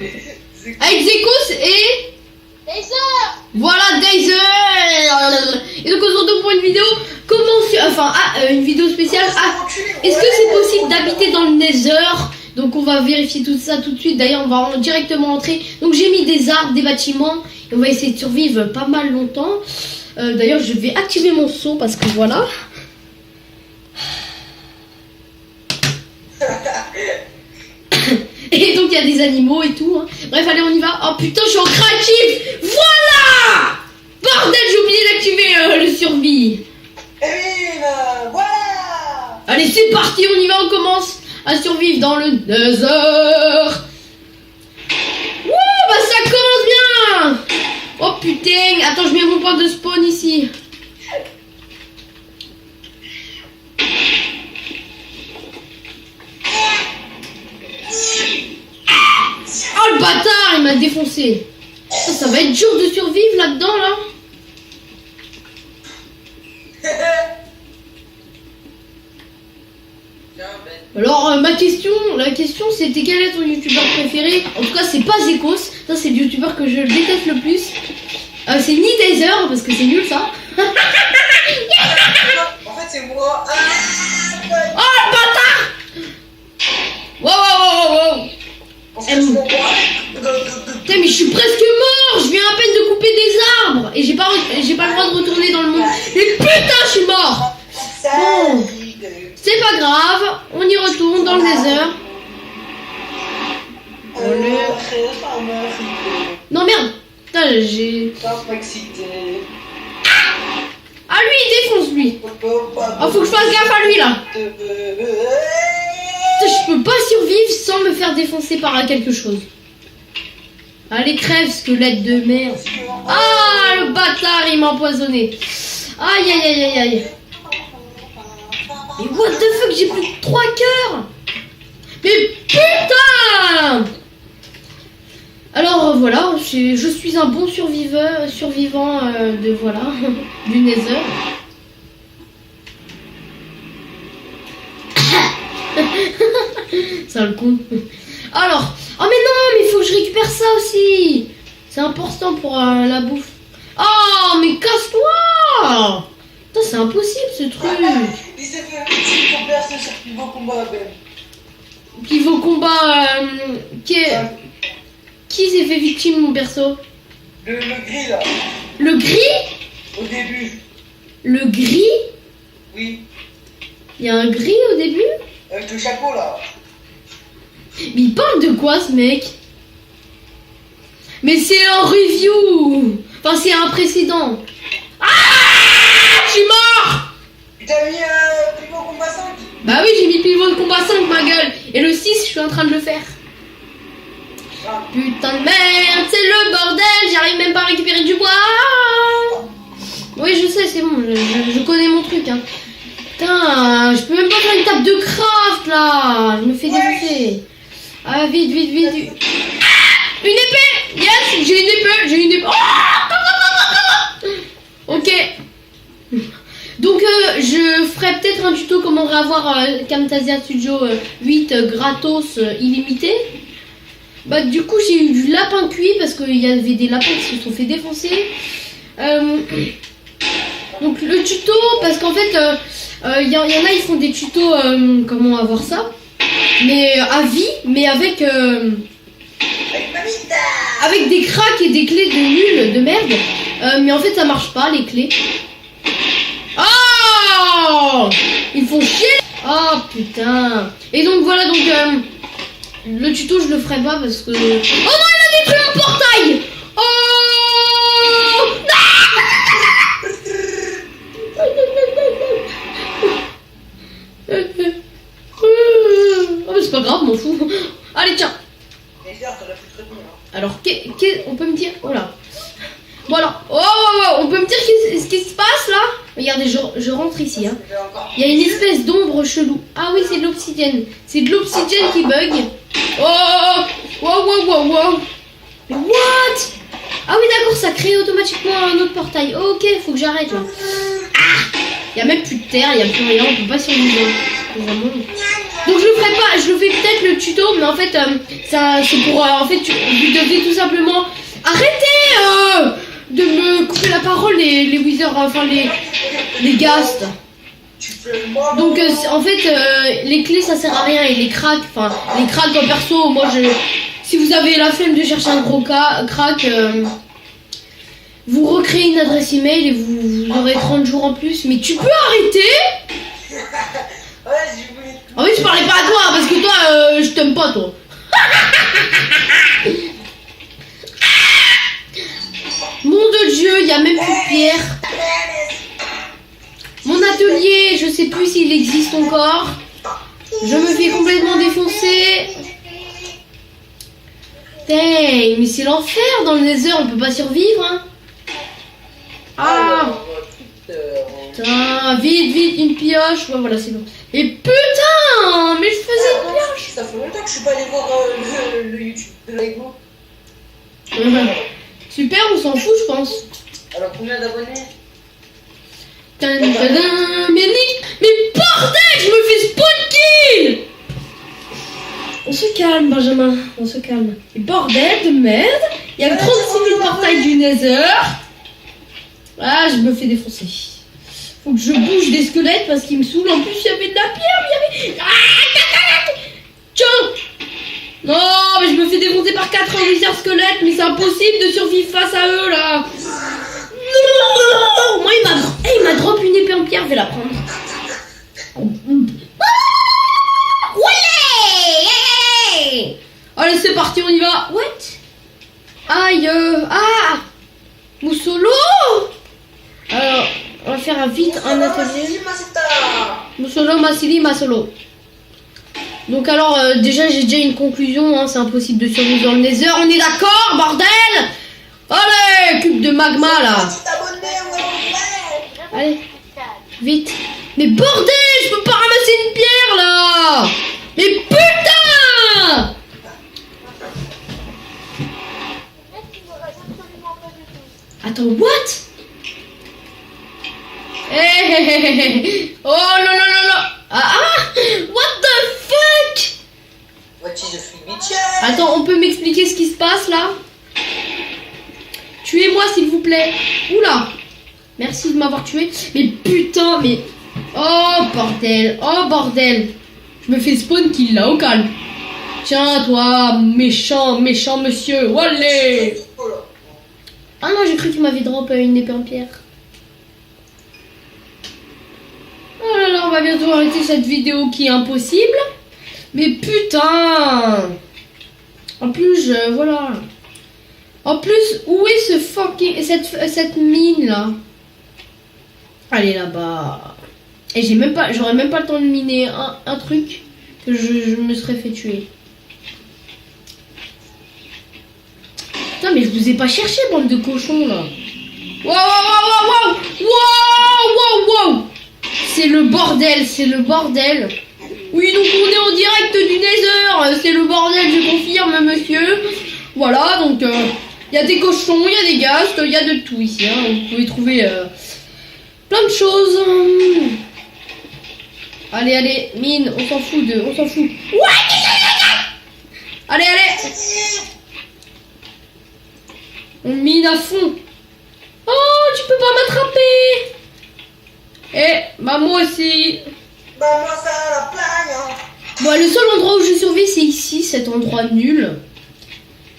Avec Zekos et... Voilà, Dazer. Et donc on se retrouve pour une vidéo. Une vidéo spéciale. Est-ce que c'est possible d'habiter dans le Nether? Donc on va vérifier tout ça tout de suite. D'ailleurs on va directement entrer. Donc j'ai mis des arbres, des bâtiments. Et on va essayer de survivre pas mal longtemps. D'ailleurs je vais activer mon son parce que voilà. Et donc il y a des animaux et tout hein. Bref allez on y va. Oh putain je suis en créatif. Voilà. Bordel j'ai oublié d'activer le survie. Voilà. Allez c'est parti on y va, on commence à survivre dans le Nether. Wouh bah ça commence bien. Oh putain. Attends je mets mon point de spawn ici. Oh le bâtard il m'a défoncé. Ça va être dur de survivre là-dedans là. Alors la question c'était quel est ton youtubeur préféré. En tout cas c'est pas Zekos. Ça c'est le youtubeur que je déteste le plus. C'est ni Dazer parce que c'est nul ça. En fait c'est moi. Oh le bâtard. Wow. Putain mais je suis presque mort. Je viens à peine de couper des arbres. Et j'ai pas le droit de retourner dans le monde. Et putain je suis mort. Bon. C'est pas grave, on y retourne dans le Nether. Non merde. Putain j'ai... Ah lui il défonce lui. Oh faut que je fasse gaffe à lui là. Je peux pas survivre sans me faire défoncer par quelque chose. Allez crève squelette de merde. Ah le bâtard il m'a empoisonné. Aïe. Et what the fuck j'ai plus que 3 cœurs. Mais putain. Alors voilà, je suis un bon survivant de voilà du Nether. Ça le con. Alors, oh mais non, mais il faut que je récupère ça aussi. C'est important pour la bouffe. Oh mais casse-toi. Putain c'est impossible ce truc. Il s'est fait victime ton perso sur Pivot Combat Ben. Pivot Combat qui s'est fait victime mon perso? Le gris là. Le gris? Au début. Le gris? Oui. Il y a un gris au début? Avec le chapeau là. Mais il parle de quoi ce mec? Mais c'est un review. Enfin c'est un précédent. Ah je suis mort. Tu t'as mis Pivot Combat 5? Bah oui j'ai mis Pivot Combat 5 ma gueule. Et le 6 je suis en train de le faire. Ah. Putain de merde, c'est le bordel, j'arrive même pas à récupérer du bois. Oui je sais c'est bon, je connais mon truc hein. Putain, je peux même pas faire une table de craft là. Je me fais défoncer. Ah vite. Ah, une épée. Yes, j'ai une épée. Oh ok. Donc je ferai peut-être un tuto comment réavoir Camtasia Studio 8 gratos illimité. Bah du coup j'ai eu du lapin cuit parce qu'il y avait des lapins qui se sont fait défoncer. Donc le tuto parce qu'en fait y en a ils font des tutos comment avoir ça. Mais à vie, mais avec des cracks et des clés de nul, de merde. Mais en fait ça marche pas les clés. Oh ils font chier. Oh putain. Et donc voilà donc le tuto je le ferai pas parce que... Oh non il a détruit mon portail. Oh oh mais c'est pas grave m'en fous. Allez tiens. Alors on peut me dire... Oh là. Voilà. Oh on peut me dire ce qui se passe là. Regardez je rentre ici hein. Il y a une espèce d'ombre chelou. Ah oui c'est de l'obsidienne. C'est de l'obsidienne qui bug. Oh wow. Mais what? Ah oui d'accord ça crée automatiquement un autre portail. Ok faut que j'arrête là. Ah il y a même plus de terre, il y a plus rien, on peut pas survivre. Donc je le ferai pas, je le fais peut-être le tuto, mais en fait ça c'est pour en fait vous devez tout simplement arrêter de me couper la parole les wizards, enfin les ghasts. Donc en fait les clés ça sert à rien et les cracks, enfin les cracks en perso, moi si vous avez la flemme de chercher un gros crack, vous recréez une adresse email et vous aurez 30 jours en plus. Mais tu peux arrêter? Ouais, j'ai voulu. Ah oui, je parlais pas à toi parce que toi, je t'aime pas toi. Mon de Dieu, il y a même plus de pierre. Mon atelier, je sais plus s'il existe encore. Je me fais complètement défoncer. Dang, mais c'est l'enfer dans le Nether, on peut pas survivre hein. Ah putain, vite, une pioche. Ouais, voilà, c'est bon. Et putain, mais je faisais une pioche. Ça fait longtemps que je suis pas allé voir le YouTube de Lego. Super, on s'en fout, je pense. Alors, combien d'abonnés? Mais bordel, je me fais spawn kill. On se calme, Benjamin, on se calme. Et bordel de merde, il y a 36 000 portails du Nether. Ah, je me fais défoncer. Faut que je bouge des squelettes parce qu'ils me saoulent. En plus, il y avait de la pierre, il y avait... Ah, tiens. Non, mais je me fais défoncer par 4 wizards squelettes, mais c'est impossible de survivre face à eux, là. Non. Moi, il m'a drop une épée en pierre, je vais la prendre. Ouais. Allez, c'est parti, on y va. What? Aïe, Moussolo. Alors, on va faire vite un atelier. Moussolo, Massili, Massolo. Donc alors, déjà, j'ai déjà une conclusion. Hein, c'est impossible de survivre dans le Nether. On est d'accord, bordel? Allez, cube de magma, là. Allez, vite. Mais bordel, je peux pas ramasser une pierre, là. Mais putain. Attends, what? Hey. Oh non, what the fuck? What is the free bitch? Attends, on peut m'expliquer ce qui se passe là? Tuez-moi s'il vous plaît. Oula. Merci de m'avoir tué. Mais putain, mais... Oh bordel. Je me fais spawn kill là, au calme. Tiens toi, méchant monsieur. Wallé. Ah non, j'ai cru qu'il m'avait drop une épée en pierre. Oh là là, on va bientôt arrêter cette vidéo qui est impossible. Mais putain. En plus, voilà. En plus, où est ce fucking... Cette mine là? Elle est là-bas. Et j'aurais même pas le temps de miner un truc que je me serais fait tuer. Putain, mais je vous ai pas cherché, bande de cochons là. Wow. C'est le bordel. Oui, donc on est en direct du Nether. C'est le bordel, je confirme, monsieur. Voilà, donc il y a des cochons, il y a des ghasts, il y a de tout ici. Hein. Vous pouvez trouver plein de choses. Allez, mine, on s'en fout. Ouais. Allez. On mine à fond. Oh, tu peux pas m'attraper. Bah moi aussi. Bah moi ça la plagne. Bon, le seul endroit où je survis c'est ici, cet endroit nul.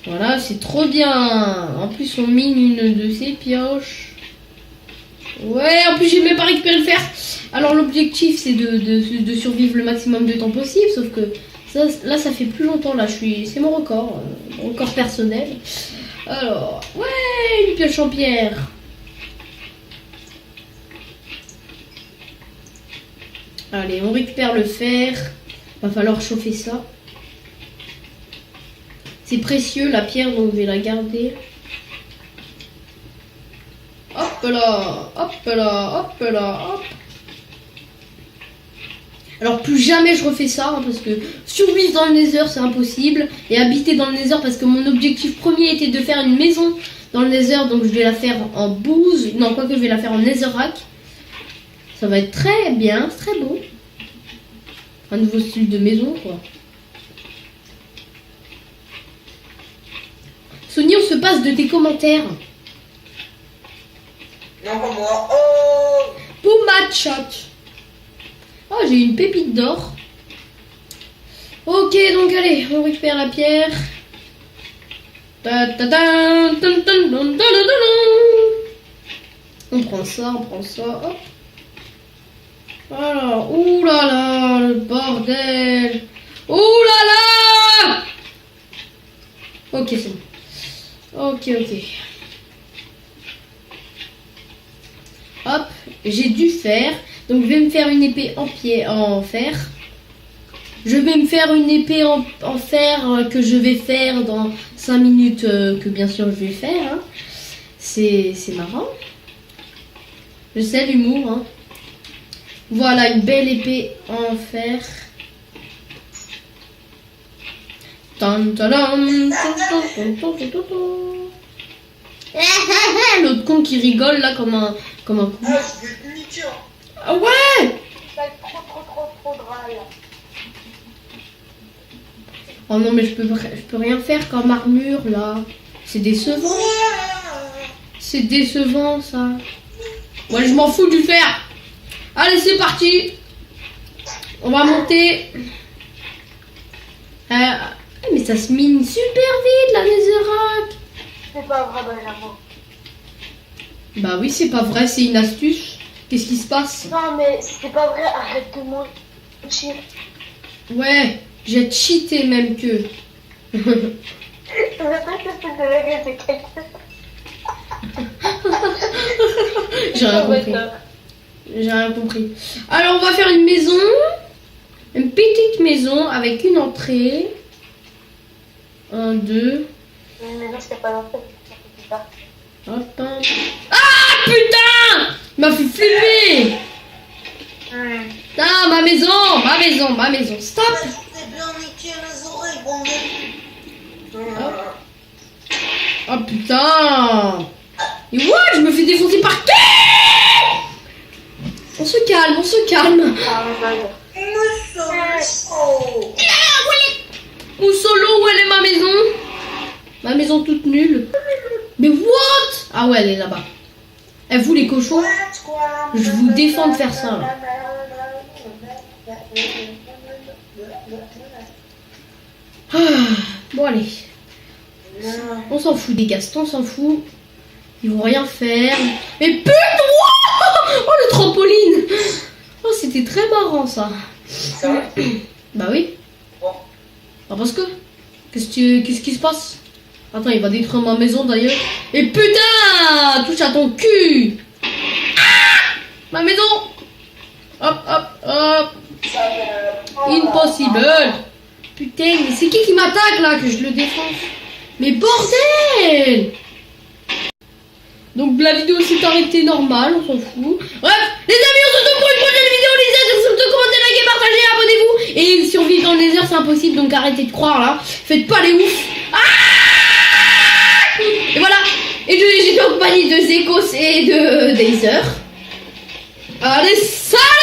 Voilà, c'est trop bien. En plus on mine une de ces pioches. Ouais, en plus j'ai même pas récupéré le fer. Alors l'objectif c'est de survivre le maximum de temps possible. Sauf que là ça fait plus longtemps. Là c'est mon record. Record personnel. Alors, ouais, une pioche en pierre. Allez, on récupère le fer. Va falloir chauffer ça. C'est précieux la pierre, donc je vais la garder. Hop là. Alors plus jamais je refais ça, hein, parce que survivre dans le Nether c'est impossible. Et habiter dans le Nether parce que mon objectif premier était de faire une maison dans le Nether. Donc je vais la faire en bouse. Non, quoique je vais la faire en Netherrack. Ça va être très bien, très beau. un nouveau style de maison, quoi. Sony, on se passe de tes commentaires. Non, pas moi. Oh! Poumade shot. Oh, j'ai une pépite d'or. Ok, donc allez, on récupère la pierre. On prend ça, hop. Voilà, ouh là là, le bordel. Ouh là là. Ok, c'est bon. Ok. Hop, j'ai du fer. Donc je vais me faire une épée en fer. Je vais me faire une épée en fer que je vais faire dans 5 minutes, que bien sûr je vais faire. Hein. C'est marrant. Je sais l'humour. Hein. Voilà une belle épée en fer. L'autre con qui rigole là comme un coup. Ah, je vais te niquer. Ah ouais. Ça va être trop drôle. Oh non mais je peux rien faire comme armure là. C'est décevant. C'est décevant ça. Ouais, je m'en fous du fer. Allez, c'est parti. On va monter. Mais ça se mine super vite la netherrack. C'est pas vrai, Benjamin. Bah oui, c'est pas vrai, c'est une astuce. Qu'est-ce qui se passe? Non, mais c'est pas vrai, arrête de mentir. Ouais, j'ai cheaté même que. J'ai rien compris. J'ai rien compris. Alors, on va faire une maison. Une petite maison avec une entrée. 1, 2. Une maison, c'est pas l'entrée. Hop. Ah putain! Il m'a fait flipper! Ah, ma maison. Stop! C'est bien niqué les oreilles, bon. Oh putain! Et what? Je me fais défoncer par qui? On se calme. Où solo, où elle est ma maison? Ma maison toute nulle. Mais what? Ah ouais, elle est là-bas. Vous les cochons, je vous défends de faire ça. Là. Ah, bon allez. On s'en fout des Gastons, on s'en fout. Ils vont rien faire. Mais putain! Oh le trampoline! Oh c'était très marrant ça. Bah oui. Ah parce que qu'est-ce qui se passe? Attends, il va détruire ma maison d'ailleurs. Et putain! Touche à ton cul! Ah! Ma maison! Hop. Impossible! Putain, mais c'est qui m'attaque là que je le défonce? Mais bordel! Donc la vidéo s'est arrêtée normale, on s'en fout. Bref, les amis, on se retrouve pour une prochaine vidéo. Les amis, commentez, likez, partagez, abonnez-vous. Et survivre dans le nether, c'est impossible, donc arrêtez de croire là. Faites pas les ouf. Ah! Et voilà. Et j'étais en compagnie de Zekos et de Dazer. Allez, salut!